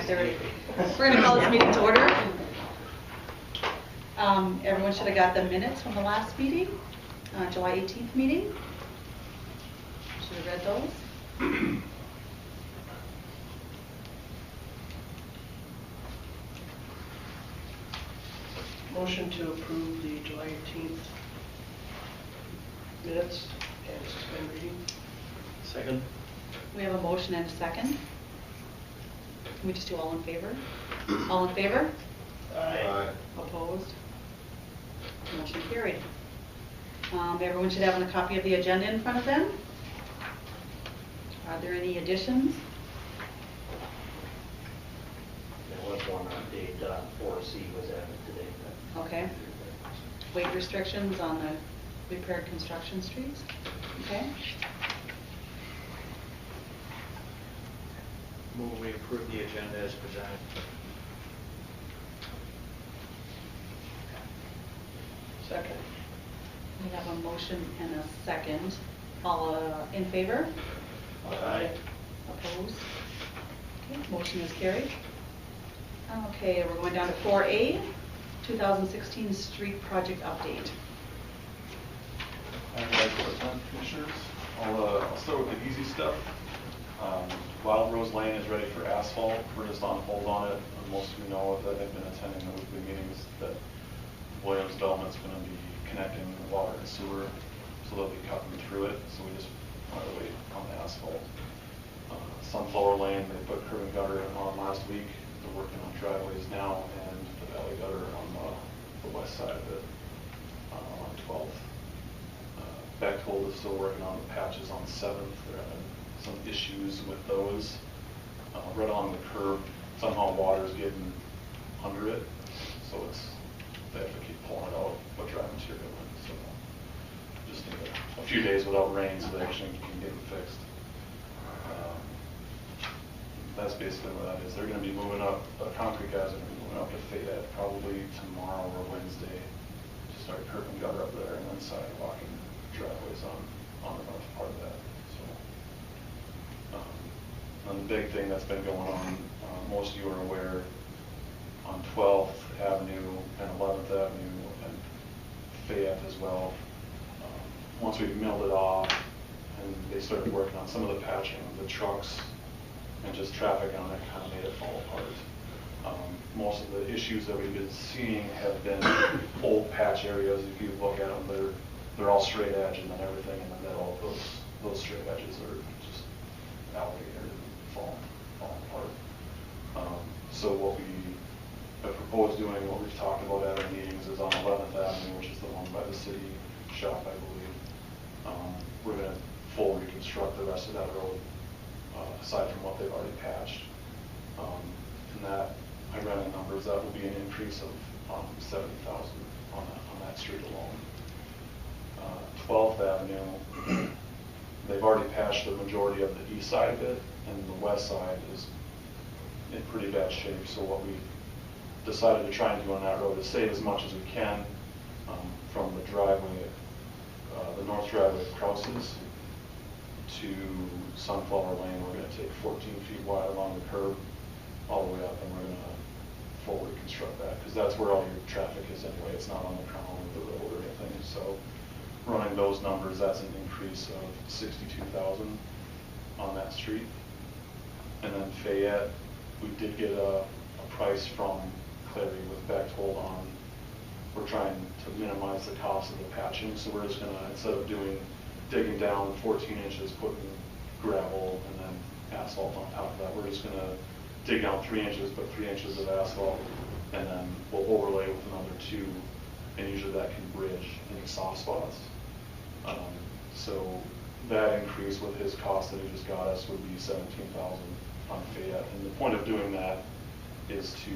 9:30. We're going to call this meeting to order. Everyone should have got the minutes from the last meeting, July 18th meeting. Should have read those. Motion to approve the July 18th minutes and suspend reading. Second. We have a motion and a second. Can we just do all in favor? All in favor? Aye. Opposed? Motion carried. Everyone should have a copy of the agenda in front of them. Are there any additions? There was one update, 4C was added today. Okay. Weight restrictions on the repaired construction streets. Okay. Move we approve the agenda as presented. Second. We have a motion and a second. All in favor? Aye. Opposed? Okay, motion is carried. Okay, we're going down to 4A, 2016 street project update. I'd like to present, Commissioners. I'll start with the easy stuff. Wild Rose Lane is ready for asphalt. We're just on hold on it. Most of you know that they've been attending the weekly meetings that Williams Development's going to be connecting water and sewer, so they'll be cutting through it. So we just want to wait on the asphalt. Sunflower Lane, they put curb and gutter on last week. They're working on driveways now and the valley gutter on the west side of it on 12th. Bechtold is still working on the patches on 7th. They're having some issues with those. Right along the curb, somehow water's getting under it, so they have to keep pulling it out, but dry material in. So just need a few days without rain so they actually can get it fixed. That's basically what that is. They're going to be moving up, the concrete guys are going to be moving up to Fayette probably tomorrow or Wednesday to start curb and gutter up there and then sidewalk and driveways on the north part of that. So, and the big thing that's been going on, most of you are aware, on 12th Avenue and 11th Avenue and Fayette as well. Once we milled it off and they started working on some of the patching, the trucks and just traffic on it kind of made it fall apart. Most of the issues that we've been seeing have been old patch areas. If you look at them, they're all straight edge, and then everything in the middle of those straight edges are just alligator and falling apart. So what we have proposed doing, what we've talked about at our meetings, is on 11th Avenue, which is the one by the city shop, I believe. We're going to full reconstruct the rest of that road, aside from what they've already patched. And that, I ran the numbers, that will be an increase of $70,000 on that street alone. 12th Avenue, they've already patched the majority of the east side of it, and the west side is in pretty bad shape. So what we decided to try and do on that road is save as much as we can from the driveway, the north driveway of Krause's to Sunflower Lane. We're going to take 14 feet wide along the curb all the way up, and we're going to fully reconstruct that, because that's where all your traffic is anyway. It's not on the crown of the road or anything. So running those numbers, that's an increase of $62,000 on that street. And then Fayette, we did get a price from Clary with Bechtold on, we're trying to minimize the cost of the patching, so we're just going to, instead of digging down 14 inches, putting gravel and then asphalt on top of that, we're just going to dig down 3 inches, put 3 inches of asphalt, and then we'll overlay with another 2, and usually that can bridge any soft spots. So that increase with his cost that he just got us would be $17,000 on Fayette. And the point of doing that is to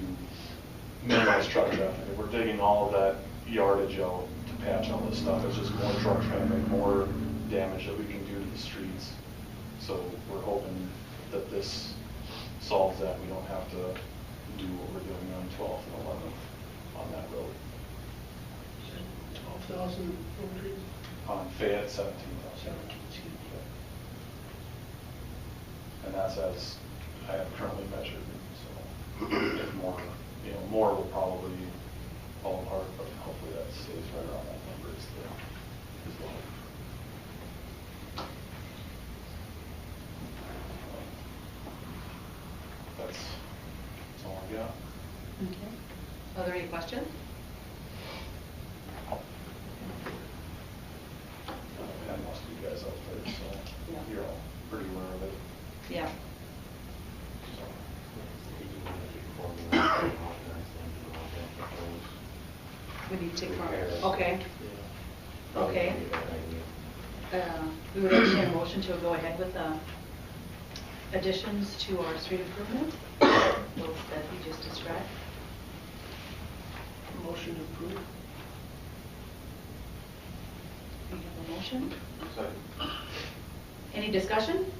minimize truck traffic. If we're digging all of that yardage out to patch all this stuff, it's just more truck traffic, more damage that we can do to the streets. So we're hoping that this solves that. We don't have to do what we're doing on 12th and 11th on that road. 12,000 On Fayette, 17,000. And that's as I have currently measured. So if more, more will probably fall apart, but hopefully that stays right around that number is low. That's all I got. Okay. Are there any questions? I had most of you guys out there, so Yeah. you're all pretty aware of it. Yeah. So, We need to take more. Repairs. Okay. Probably Okay. would be a bad idea. We would entertain a motion to go ahead with additions to our street improvement, those that we just described. Motion to approve. We have a motion. Any discussion?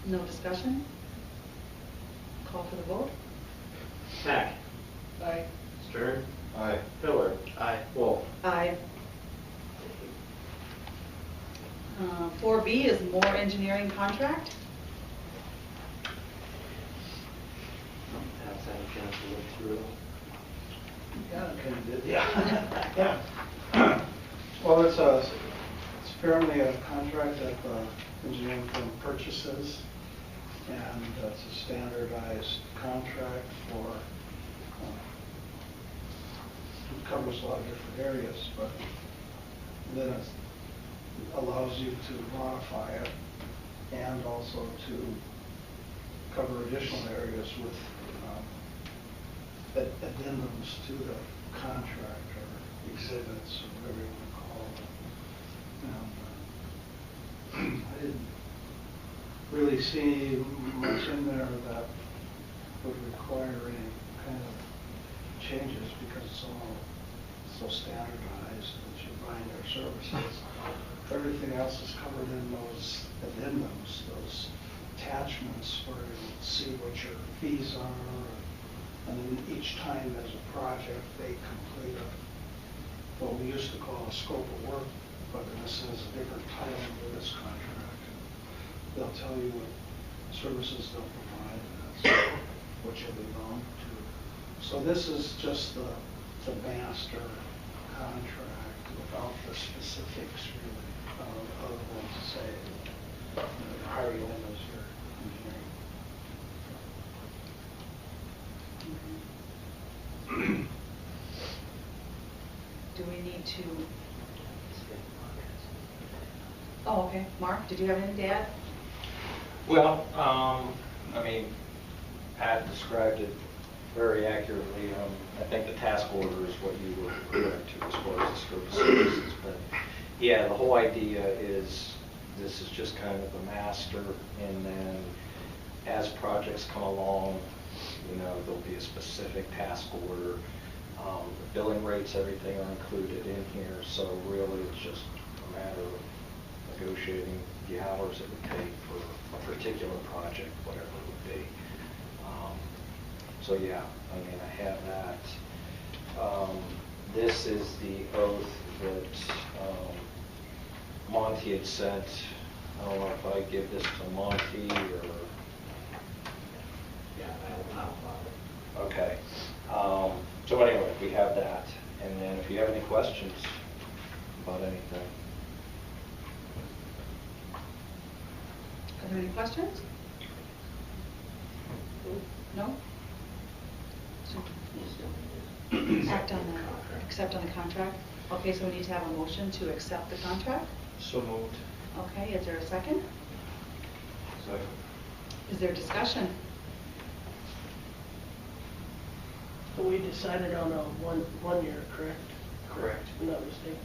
No discussion? Call for the vote. Hack. Aye. Stern. Aye. Miller. Aye. Wolf. Aye. 4B is more engineering contract. Have had a chance to look through. Yeah, it kind of did, yeah. Yeah. Well, it's apparently a contract that the engineering firm purchases, and it's a standardized contract for, it covers a lot of different areas, but then it allows you to modify it and also to cover additional areas with addendums to the contract or exhibits or whatever you want to call them. I didn't really see much in there that would require any kind of changes because it's all so standardized that you're buying their services. Everything else is covered in those addendums, those attachments where you see what your fees are. And then each time there's a project, they complete what we used to call a scope of work, but this has a different title to this contract. They'll tell you what services they'll provide, and that's what you'll be bound to. So this is just the master contract without the specifics really, other than to say, hire you in as your engineering. Do we need to? Oh, okay. Mark, did you have anything to add? Well, I mean, Pat described it very accurately. I think the task order is what you were referring to as far as the scope of services. But yeah, the whole idea is this is just kind of a master, and then as projects come along, there'll be a specific task order. The billing rates, everything are included in here, so really it's just a matter of negotiating the hours it would take for a particular project, whatever it would be. So yeah, I mean, I have that. This is the oath that Monty had sent. I don't know if I give this to Monty or... Yeah, I'll Okay. So anyway, we have that. And then if you have any questions about anything. Are there any questions? No? Act on the, accept on the contract. Okay, so we need to have a motion to accept the contract. So moved. Okay, is there a second? Second. Is there discussion? So we decided on a one year, correct? Correct. If I'm not mistaken.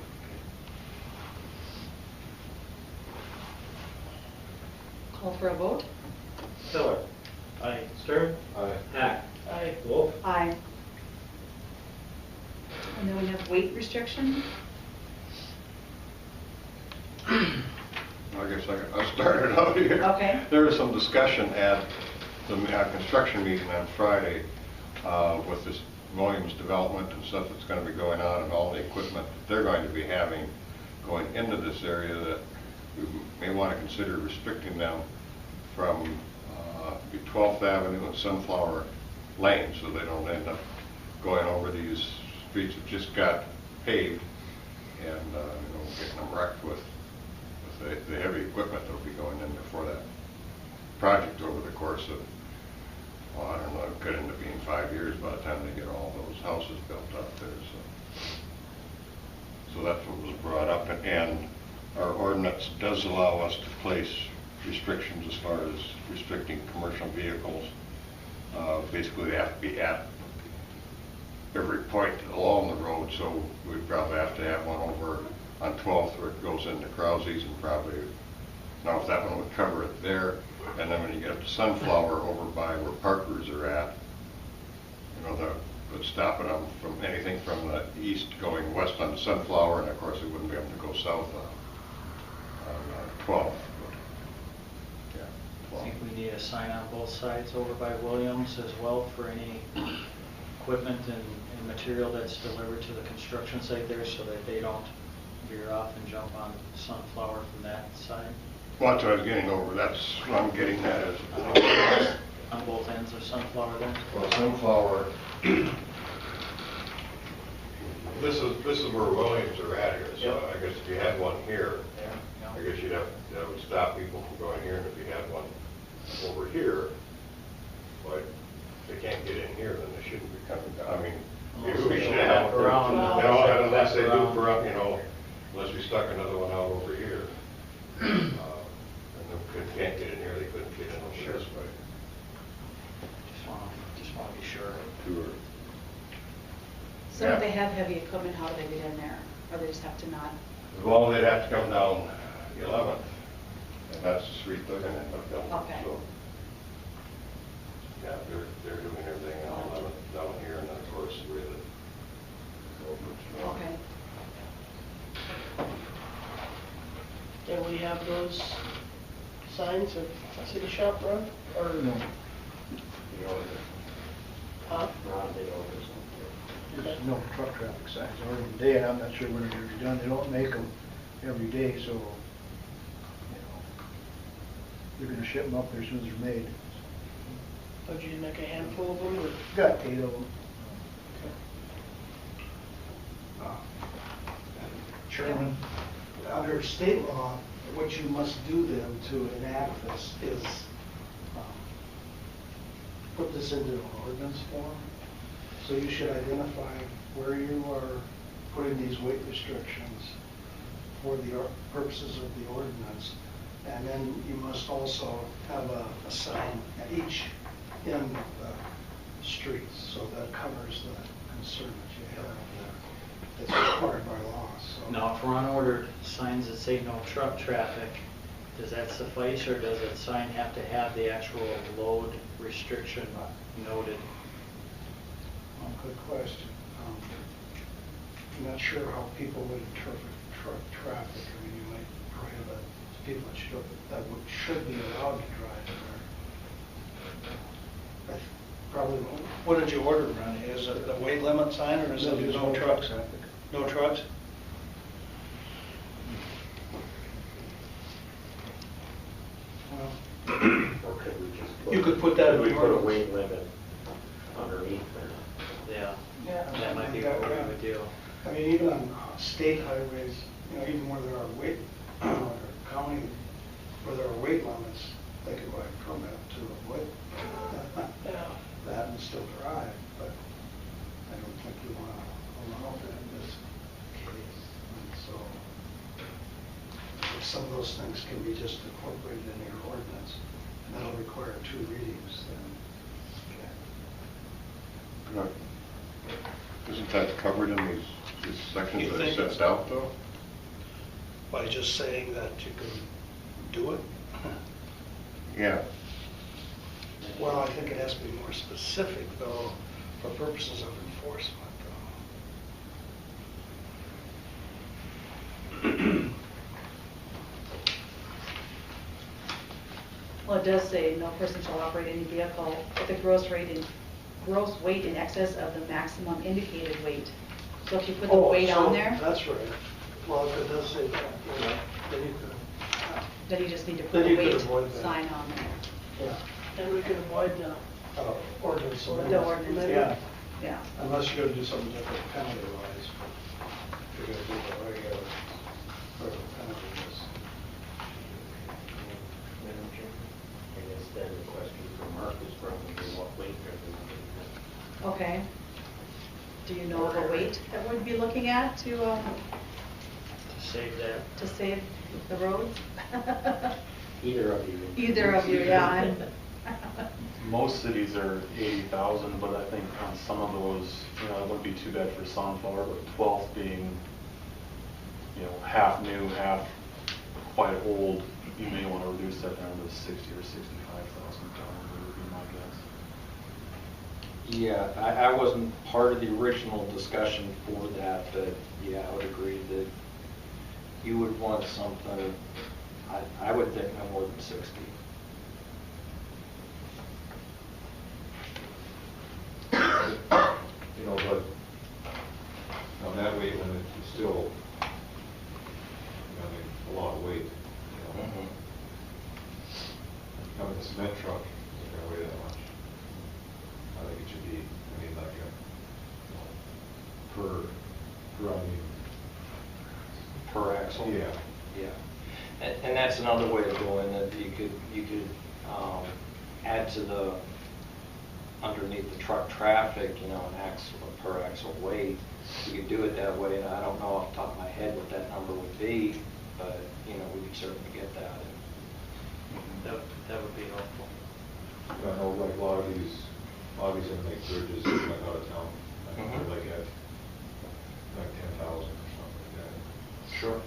Call for a vote. Miller. Aye. Stern. Aye. Hack. Aye. Wolf. Aye. And then we have weight restriction. I guess I started out here. Okay. There was some discussion at the construction meeting on Friday with this Williams development and stuff that's going to be going on and all the equipment that they're going to be having going into this area, that we may want to consider restricting them from the 12th Avenue and Sunflower Lane, so they don't end up going over these streets that just got paved and getting them wrecked with the heavy equipment that will be going in there for that project over the course of, well, I don't know, it could end up being 5 years by the time they get all those houses built up there. So that's what was brought up, and our ordinance does allow us to place restrictions as far as restricting commercial vehicles. Basically, they have to be at every point along the road, so we probably have to have one over on 12th where it goes into Krause's, and probably, now if that one would cover it there, and then when you get up to Sunflower over by where Parker's are at, but stopping them from anything from the east going west on Sunflower, and of course they wouldn't be able to go south on 12th. Yeah, I think we need a sign on both sides over by Williams as well for any equipment and material that's delivered to the construction site there, so that they don't veer off and jump on Sunflower from that side. Well, that's what I was getting over. That's what I'm getting at is On both ends of Sunflower there? well, Sunflower. This is where Williams are at here. So I guess if you had one here, I guess that would stop people from going here. And if you had one over here, but they can't get in here, then they shouldn't be coming down. I mean, we should have around, unless they do for up, unless we stuck another one out over here. And they can't get in here, they couldn't get in over this way. Just want to be sure. Sure. So if they have heavy equipment, how do they get in there? Or they just have to not? Well, they'd have to come down the 11th, and that's the street they're going to end up building. Okay. So, yeah, they're doing everything on 11th down here, and then of course with it. Okay. And we have those signs at City Shop Run, or no? Huh? There's no truck traffic signs already today, and I'm not sure when they're done. They don't make them every day, so, they're gonna ship them up there as soon as they're made. Did you make a handful of them, or? Got 8 of them. Chairman, under state law, what you must do then to enact this is put this into an ordinance form. So you should identify where you are putting these weight restrictions for the purposes of the ordinance. And then you must also have a sign at each end of the streets, so that covers the concern that you have. It's required by law. So. Now, if we're on ordered signs that say no truck traffic, does that suffice, or does the sign have to have the actual load restriction noted? Good question. I'm not sure how people would interpret truck traffic. I mean, you might prohibit people that should be allowed to drive there. Probably. What did you order, Ronnie? Is it the weight limit sign, or is it no trucks? No trucks? Or could we just You could put that in we the put a ordinance. weight limit underneath there? Yeah, that might be what we would do. I mean, even on state highways, even where there are weight, or county, where there are weight limits, they could buy a permit to avoid that and still drive, but I don't think we want to allow that in this case. And so, if some of those things can be just incorporated in your ordinance, and that'll require 2 readings, then, Right. Isn't that covered in these sections You that it think- sets out, though? By just saying that you can do it? Yeah. Well, I think it has to be more specific, though, for purposes of enforcement, though. Well, it does say no person shall operate any vehicle with a gross weight in excess of the maximum indicated weight. So if you put the weight on there. That's right. Well, if it does say that, then you could, Then you just need to put Then a you could weight avoid that. sign on there. Yeah. And we can avoid the ordinance. The ordinance. Yeah, Yeah. unless you're gonna do something different penalty-wise. You're gonna do the regular penalty list. Madam Chair? I guess then the question for Mark is probably what weight are we looking at? Okay. Do you know the weight that we'd be looking at to Save that. save the roads? Either of you. Either of you, yeah. Most cities are 80,000, but I think on some of those, it wouldn't be too bad for Sunflower, but 12th being, half new, half quite old, you may want to reduce that down to 60 or 65,000 gallons, would be my guess. Yeah, I wasn't part of the original discussion for that, but yeah, I would agree that you would want something, I would think no more than 60. But on that weight limit, it's still, a lot of weight. Having a cement truck isn't going to weigh that much. I think it should be, like Per axle? Yeah. Yeah. And that's another way of doing it. You could add to the, underneath the truck traffic, an axle, per axle weight. You could do it that way, and I don't know off the top of my head what that number would be, but, we could certainly get that. That would be helpful. I know like a lot of these inmate bridges, like out of town, they're like at 10,000 or something like that. Sure.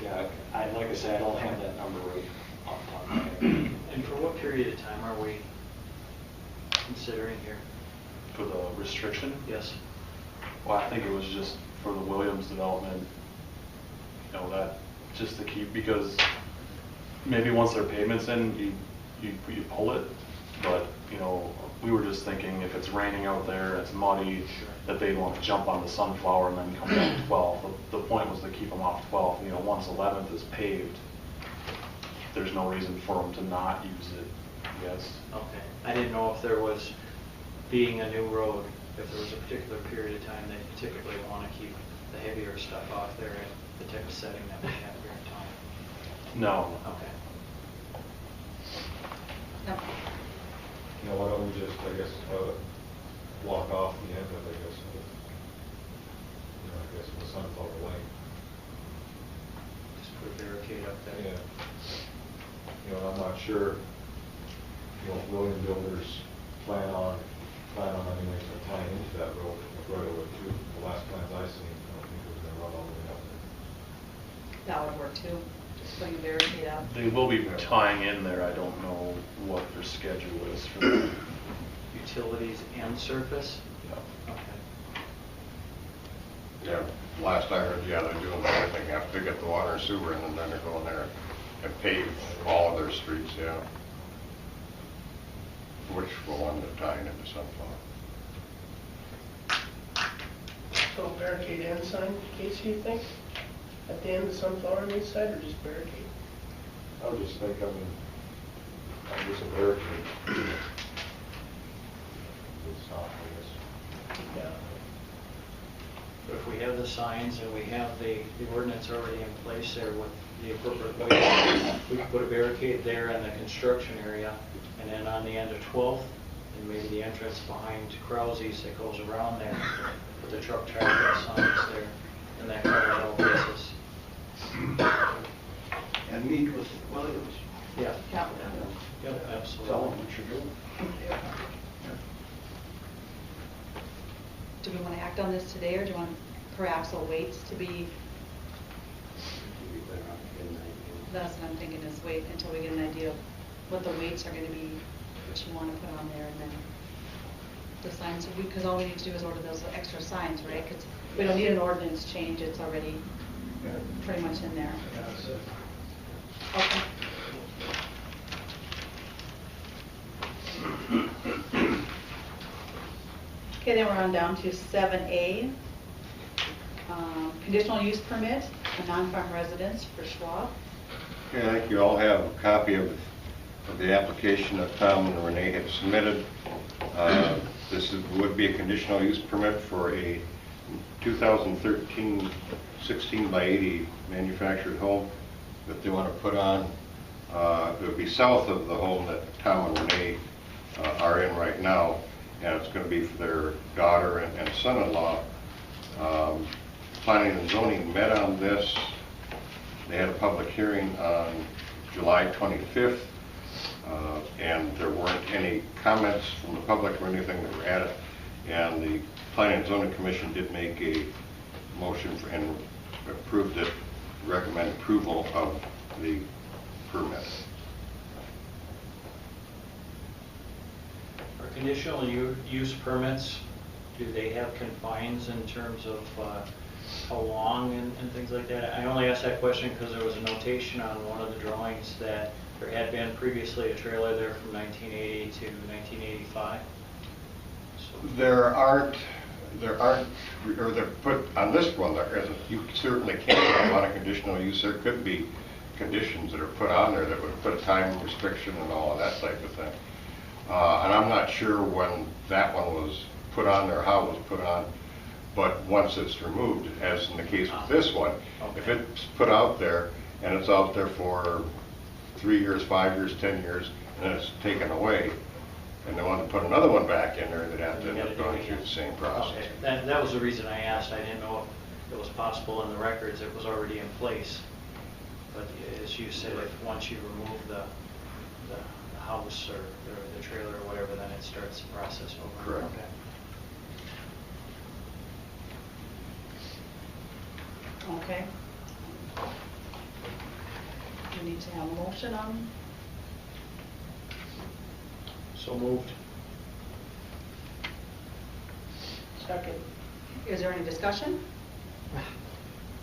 Yeah, like I said, I don't have that number right off the top of my head. And for what period of time are we considering here? For the restriction? Yes. Well, I think it was just for the Williams development, that just to keep, because maybe once their pavement's in, you pull it, but, we were just thinking if it's raining out there, it's muddy, that they'd want to jump on the Sunflower and then come down 12th. The point was to keep them off 12th. Once 11th is paved, there's no reason for them to not use it, yes. Okay. I didn't know if there was, being a new road, if there was a particular period of time that you typically want to keep the heavier stuff off there at the type of setting that we have here in town. No. Okay. No. Why don't we just, I guess, block off the end of it, with the Sunflower Lane. Just put a barricade up there. Yeah. I'm not sure, if William Builders plan on anyway to tie into that road right over too. The last plans I seen, I don't think it was gonna run all the way up there. That would work too, just putting a barricade up. They will be tying in there. I don't know what their schedule is for that. Utilities and surface? Yeah. Okay. Yeah, last I heard, they're doing everything after they get the water and sewer in, and then they're going there and pave all of their streets, yeah. Which will end up tying into Sunflower. So barricade and sign, Casey, you think? At the end of Sunflower on each side, or just barricade? I would just think, just a barricade. It's not, I guess. Yeah. But if we have the signs and we have the ordinance already in place there with the appropriate weight, we can put a barricade there in the construction area, and then on the end of 12th, and maybe the entrance behind Krause's that goes around there, put the truck traffic signs there, and that covers all bases. And meet with Williams. Yeah. Yeah. Yep, Tell absolutely. them what you're doing. Do we want to act on this today, or do you want per axle weights to be, that's what I'm thinking, is wait until we get an idea of what the weights are going to be, what you want to put on there, and then the signs, because all we need to do is order those extra signs, right? Because we don't need an ordinance change, it's already pretty much in there. That's it. Okay. Okay, then we're on down to 7A. Conditional use permit, a non-farm residence for Schwab. Okay, I think you all have a copy of the application that Tom and Renee have submitted. Would be a conditional use permit for a 2013 16 by 80 manufactured home that they want to put on. It would be south of the home that Tom and Renee are in right now, and it's going to be for their daughter and son-in-law. Planning and zoning met on this. They had a public hearing on July 25th, and there weren't any comments from the public or anything that were added. And the Planning and Zoning Commission did make a motion and approved it, recommend approval of the permit. For conditional use permits, do they have confines in terms of how long and things like that? I only asked that question because there was a notation on one of the drawings that there had been previously a trailer there from 1980 to 1985. So There aren't, or they're put, on this one, there isn't. You certainly can't have on a conditional use. There could be conditions that are put on there that would put a time restriction and all of that type of thing. And I'm not sure when that one was put on there, how it was put on, but once it's removed, as in the case with this one, if it's put out there and it's out there for 3 years, 5 years, 10 years, and then it's taken away, and they want to put another one back in there, they'd have to end up going through the same process. Okay. That was the reason I asked. I didn't know if it was possible in the records. It was already in place. But as you said, if once you remove the house or the trailer or whatever, then it starts the process over. Correct. Okay. We need to have a motion on. So moved. Second. Is there any discussion?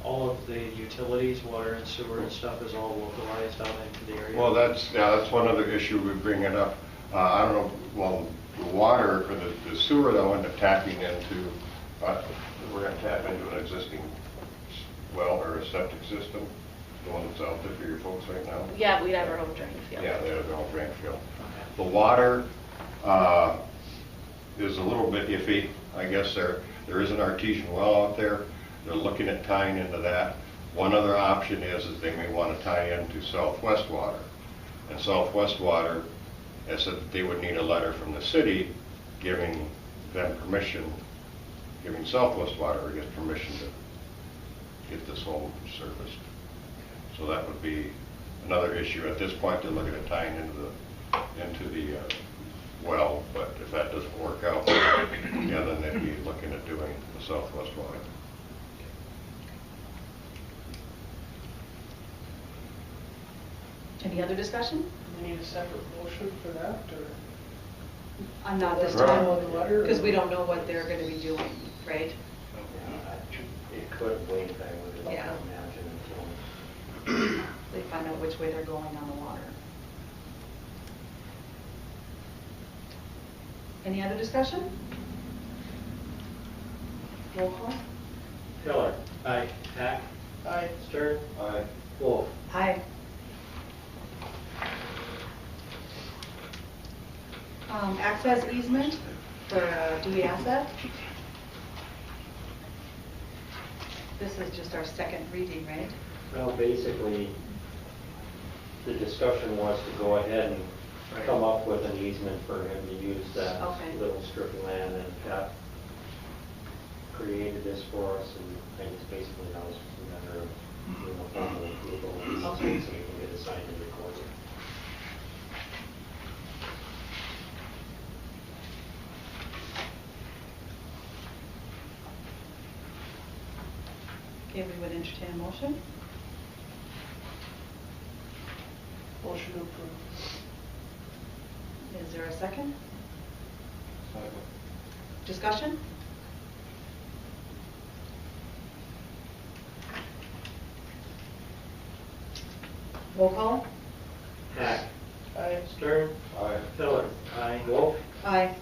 All of the utilities, water and sewer and stuff is all localized out into the area? Well, that's one other issue we bring it up. I don't know, well, the water, or the sewer they'll end up tapping into, we're going to tap into an existing well or a septic system, the one that's out there for your folks right now. Yeah, we have our own drain field. Yeah, they have their own drain field. The water is a little bit iffy. I guess there is an artesian well out there. They're looking at tying into that. One other option is they may want to tie into Southwest Water. And Southwest Water has said that they would need a letter from the city giving them permission, giving Southwest Water, I guess, permission to get this home serviced. So that would be another issue. At this point, they're looking at tying into the well, but if that doesn't work out, yeah, then they'd be looking at doing the Southwest Water. Any other discussion? We need a separate motion for that, or? I'm not this Right. time, On the letter? because we don't know what they're going to be doing, right? It could wait, I would Yeah. imagine, until They find out which way they're going on the water. Any other discussion? Roll call. Miller. Aye. Hack. Aye. Stern. Aye. Wolf. Aye. Access easement for Dewey Asset. This is just our second reading, right? Well, basically, the discussion was to go ahead and come up with an easement for him to use that Okay. little strip of land, and Pat created this for us, and I guess basically now it's just a matter of doing a formal approval, and so we Okay. can get it signed and recorded. Okay, we would entertain a motion. Motion approved. Is there a second? Second. Discussion? Roll call. Hack. Aye. Stern. Aye. Miller. Aye. Wolf. Aye.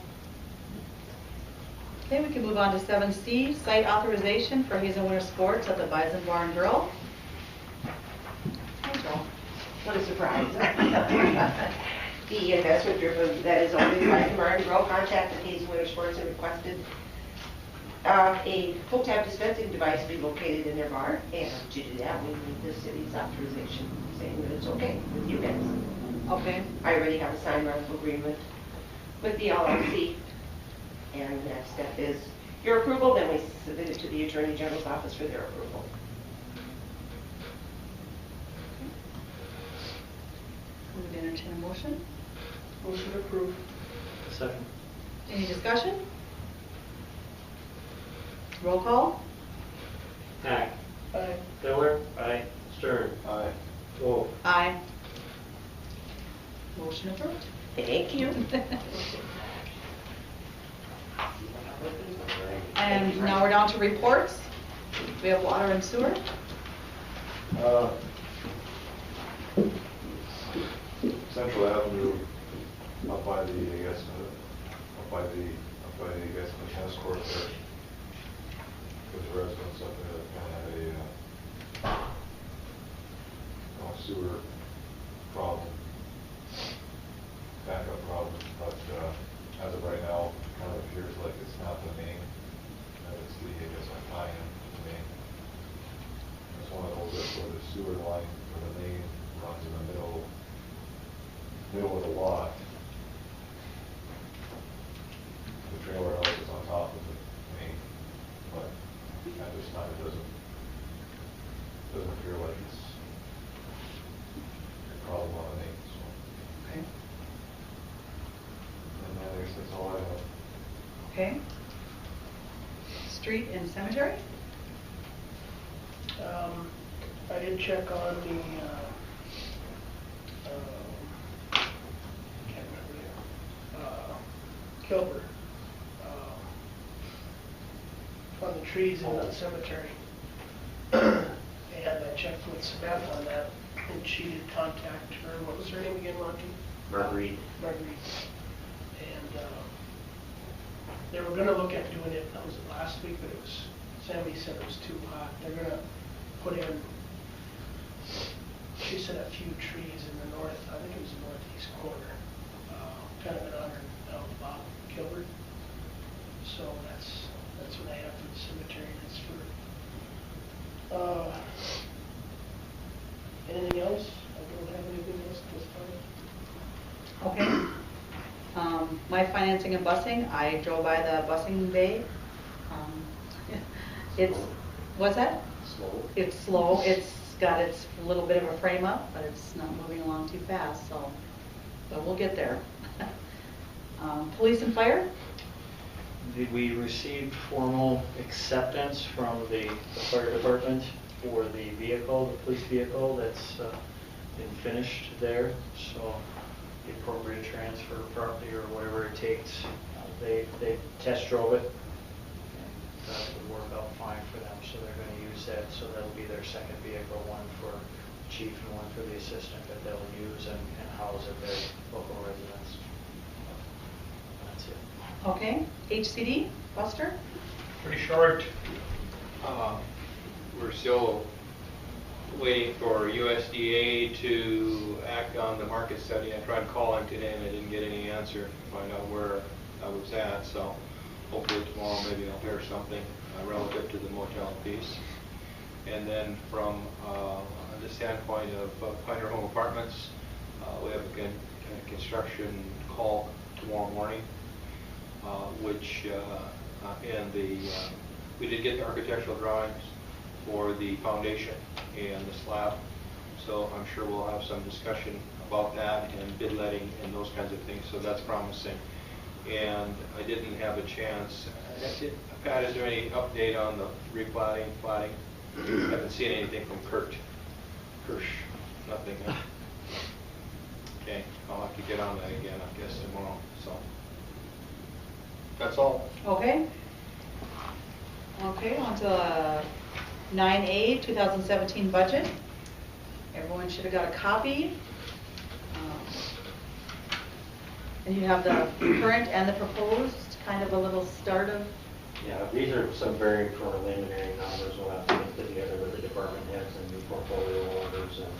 Okay, we can move on to 7C, site authorization for Hazen Winter Sports at the Bison Bar and Grill. Hi, Joel. What a surprise. The investment driven that is owned by Martin Rowe contacted Hazen Winter Sports and requested a full-time dispensing device be located in their bar, and to do that, we need the city's authorization, saying that it's okay with you guys. Okay. I already have a signed rental agreement with the LLC, and the next step is your approval, then we submit it to the Attorney General's office for their approval. We would entertain a motion. Motion approved. Second. Any discussion? Roll call? Hack. Aye. Miller. Aye. Stern. Aye. Wolf. Aye. Motion approved. Thank you. And now we're down to reports. We have water and sewer. Central Avenue, up by the, I guess, the tennis court there. There's residents up there that kind of had a sewer problem, backup problem, but as of right now, it kind of appears like it's not the main, that it's the, I guess, a tie-in to the main. It's one of those where the sewer line, or the main, runs in the middle of the lot. The trailer house is on top of the main, but at this time it doesn't appear like it's a problem on the main, so. Okay. And I guess that's all I have. Okay. Street and cemetery? I did check on the, can't remember here, Kilburn, on the trees in the cemetery. And I checked with Samantha on that, and she did contact her, what was her name again, Monty? Marguerite. Marguerite. And they were gonna look at doing it, that was last week, but it was, Sammy said it was too hot. They're gonna put in, she said, a few trees in the north, I think it was the northeast corner, kind of an honor of Bob Gilbert. So that's what I have for the cemetery. It's for, anything else? I don't have anything else at this time. Okay. My financing and busing, I drove by the busing bay. It's, what's that? Slow. It's slow. It's got its little bit of a frame up, but it's not moving along too fast, so, but we'll get there. Police and fire? We received formal acceptance from the fire department for the vehicle, the police vehicle that's been finished there. So the appropriate transfer property or whatever it takes, they test drove it, and that would work out fine for them. So they're going to use that. So that'll be their second vehicle, one for the chief and one for the assistant that they'll use and house at their local residence. That's it. Okay. HCD, Buster? Pretty short. We're still waiting for USDA to act on the market study. I tried calling today and I didn't get any answer to find out where I was at. So hopefully tomorrow maybe I'll hear something relative to the motel piece. And then from the standpoint of Pioneer Home Apartments, we have a construction call tomorrow morning. We did get the architectural drawings for the foundation and the slab, so I'm sure we'll have some discussion about that and bid letting and those kinds of things, so that's promising. And I didn't have a chance, Pat, is there any update on the replatting, platting? I haven't seen anything from Kirsch, nothing. Okay, I'll have to get on that again, I guess, tomorrow, so. That's all. Okay. Okay, on to 9A, 2017 budget. Everyone should have got a copy. And you have the current and the proposed, kind of a little start of. Yeah, these are some very preliminary numbers. We'll have to get together with the department heads and new portfolio orders and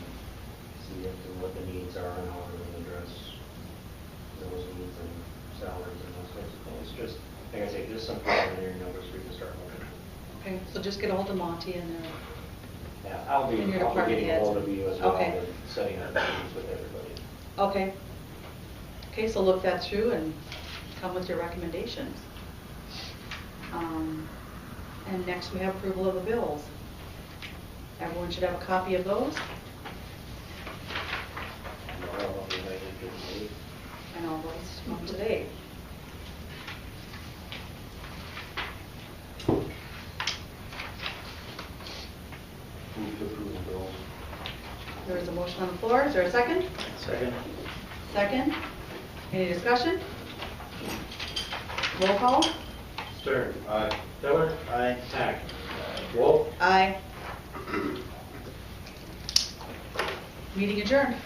see it and what the needs are and how we're going to address those needs and salaries and those types of things. Just, like I say, just some preliminary numbers we can start looking at. Okay, so just get a hold of Monty and Yeah, I'll be And your getting department a hold heads. of you as well Okay. and setting up meetings with everybody. okay. Okay, so look that through and come with your recommendations. And next we have approval of the bills. Everyone should have a copy of those. Tomorrow I'll be ready to meet. And all those from today. Move to approve the bills. There is a motion on the floor. Is there a second? Second? Second. Any discussion? Roll call. Stern. Aye. Miller. Aye. Hack. Wolf. Aye. Meeting adjourned.